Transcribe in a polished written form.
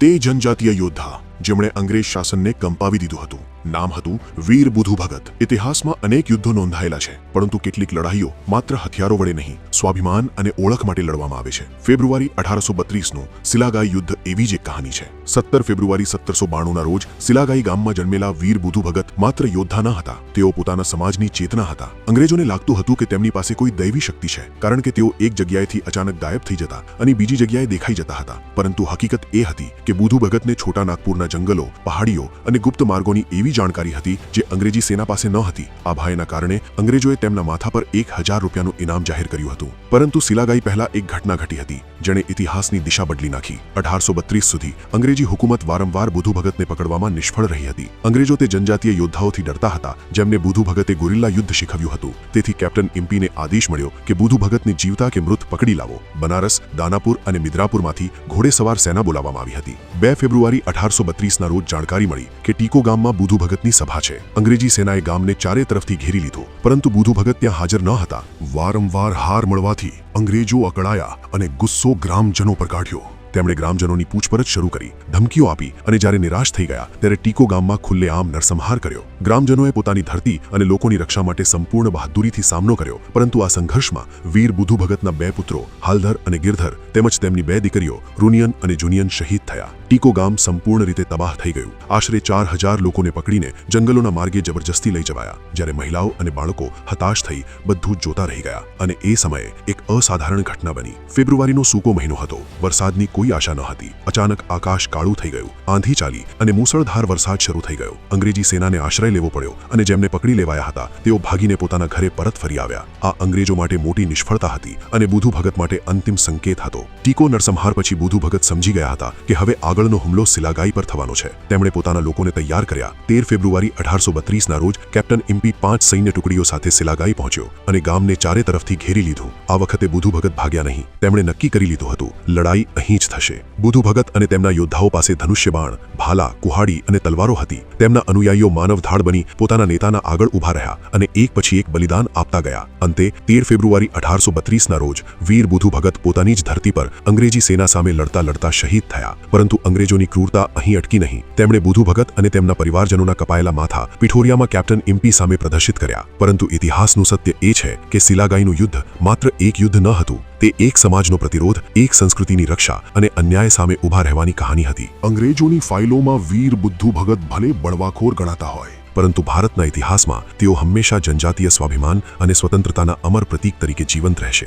તે જનજાતીય યોદ્ધા જેમણે અંગ્રેજ શાસનને કંપાવી દીધું હતું. નામ હતું વીર બુધુ ભગત. ઇતિહાસમાં અનેક યુદ્ધો નોંધાયેલા છે, પરંતુ કેટલીક લડાઈઓ માત્ર હથિયારો વડે નહીં, સ્વાભિમાન અને ઓળખ માટે લડવામાં આવે છે. ફેબ્રુઆરી 1832નું સિલાગાઈ યુદ્ધ એવી જ એક કહાની છે. 17 ફેબ્રુઆરી 1792ના રોજ સિલાગાઈ ગામમાં જન્મેલા વીર બુધુ ભગત માત્ર યોદ્ધા ન હતા, તેઓ પોતાના સમાજની ચેતના હતા. અંગ્રેજોને લાગતું હતું કે તેમની પાસે કોઈ દૈવી શક્તિ છે, કારણ કે તેઓ એક જગ્યાએથી અચાનક ગાયબ થઈ જતા અને બીજી જગ્યાએ દેખાઈ જતા હતા. પરંતુ હકીકત એ હતી કે બુધુ ભગતને છોટા નાગપુરના જંગલો, પહાડીઓ અને ગુપ્ત માર્ગોની એવી જાણકારી હતી જે અંગ્રેજી સેના પાસે ન હતી. આ ભયના કારણે અંગ્રેજોએ તેમના માથા પર 1000 રૂપિયાનું ઇનામ જાહેર કર્યું હતું. પરંતુ સિલાગાઈ પહેલા એક ઘટના ઘટી હતી જેણે ઇતિહાસની દિશા બદલી નાખી. 1832 સુધી અંગ્રેજી હુકુમત વારંવાર બુધુ ભગતને પકડવામાં નિષ્ફળ રહી હતી. અંગ્રેજો તે જનજાતીય યોદ્ધાઓથી ડરતા હતા જેમને બુધુ ભગતે ગોરિલ્લા યુદ્ધ શીખવ્યું હતું. તેથી કેપ્ટન ઇમ્પીને આદેશ મળ્યો કે બુધુ ભગતને જીવતા કે મૃત પકડી લાવો. બનારસ, દાનાપુર અને મિદરાપુરમાંથી ઘોડેસવાર સેના બોલાવવામાં આવી હતી. 2 ફેબ્રુઆરી 1832ના રોજ જાણકારી મળી કે ટીકો ગામમાં બુધુ ભગતની સભા છે. અંગ્રેજી સેનાએ ગામને ચારે તરફથી ઘેરી લીધું, પરંતુ બુધુ ભગત ત્યાં હાજર ન હતા. વારંવાર હાર મળવાથી અંગ્રેજો અકળાયા અને ગુસ્સો ગ્રામજનો પર કાઢ્યો. તેમણે ગ્રામજનોની પૂછપરછ શરૂ કરી, ધમકીઓ આપી અને જ્યારે નિરાશ થઈ ગયા ત્યારે ટીકો ગામમાં ખુલ્લેઆમ નરસંહાર કર્યો. ગ્રામજનોએ પોતાની ધરતી અને લોકોની રક્ષા માટે સંપૂર્ણ બહાદુરીથી સામનો કર્યો. પરંતુ આ સંઘર્ષમાં વીર બુધુ ભગતના 2 પુત્રો હાલધર અને ગિરધર તેમજ તેમની 2 દીકરીઓ રૂનિયન અને જુનિયન શહીદ થયા. ટીકો ગામ સંપૂર્ણ રીતે તબાહ થઈ ગયું. આશરે 4000 લોકોને પકડીને જંગલોના માર્ગે જબરજસ્તી લઈ જવાયા. જ્યારે મહિલાઓ અને બાળકો હતાશ થઈ બધું જ જોતા રહી ગયા. અને એ સમયે એક અસાધારણ ઘટના બની. ફેબ્રુઆરીનો સૂકો મહિનો હતો. વરસાદની કોઈ આશા ન હતી. અચાનક આકાશ કાળું થઈ ગયું, આંધી ચાલી અને મુસળધાર વરસાદ શરૂ થઈ ગયો. અંગ્રેજી સેનાને આશ્રય લેવો પડ્યો અને જેમને પકડી લેવાયા હતા તેઓ ભાગીને પોતાના ઘરે પરત ફરી આવ્યા. આ અંગ્રેજો માટે મોટી નિષ્ફળતા હતી અને બુધુ ભગત માટે અંતિમ સંકેત હતો. ટીકો નરસંહાર પછી બુધુ ભગત સમજી ગયા હતા કે હવે આગળનો હુમલો સિલાગાઈ પર થવાનો છે. તેમણે પોતાના લોકોને તૈયાર કર્યા. 13 ફેબ્રુઆરી 1832ના રોજ કેપ્ટન ઇમ્પી 5 સૈન્ય ટુકડીઓ સાથે સિલાગાઈ પહોંચ્યો અને ગામને ચારે તરફથી ઘેરી લીધું. આ વખતે બુધુ ભગત ભાગ્યા નહીં. તેમણે નક્કી કરી લીધું હતું, લડાઈ અહીં જ થશે. બુધુ ભગત અને તેમના યોદ્ધાઓ પાસે ધનુષ્યબાણ, ભાલા, કુહાડી અને તલવારો હતી. તેમના અનુયાયીઓ માનવધાડ બની પોતાના નેતાના આગળ ઊભા રહ્યા અને એક પછી એક બલિદાન આપતા ગયા. અંતે 13 ફેબ્રુઆરી 1832ના રોજ વીર બુધુ ભગત પોતાની જ ધરતી પર અંગ્રેજી સેના સામે લડતા લડતા શહીદ થયા. પરંતુ અંગ્રેજોની ક્રૂરતા અહીં અટકી નહીં. તેમણે બુધુ ભગત અને તેમના પરિવારજનોના કપાયેલા માથા પિઠોરિયામાં કેપ્ટન ઇમ્પી સામે પ્રદર્શિત કર્યા. પરંતુ ઇતિહાસનું સત્ય એ છે કે સિલાગાઈનું યુદ્ધ માત્ર એક યુદ્ધ ન હતું. તે એક સમાજનો પ્રતિરોધ, એક સંસ્કૃતિની રક્ષા અને અન્યાય સામે ઊભા રહેવાની કહાની હતી. અંગ્રેજોની ફાઇલોમાં વીર બુધુ ભગત ભલે બળવાખોર ગણાતા હોય, પરંતુ ભારતના ઇતિહાસમાં તેઓ હંમેશા જનજાતીય સ્વાભિમાન અને સ્વતંત્રતાના અમર પ્રતીક તરીકે જીવંત રહેશે.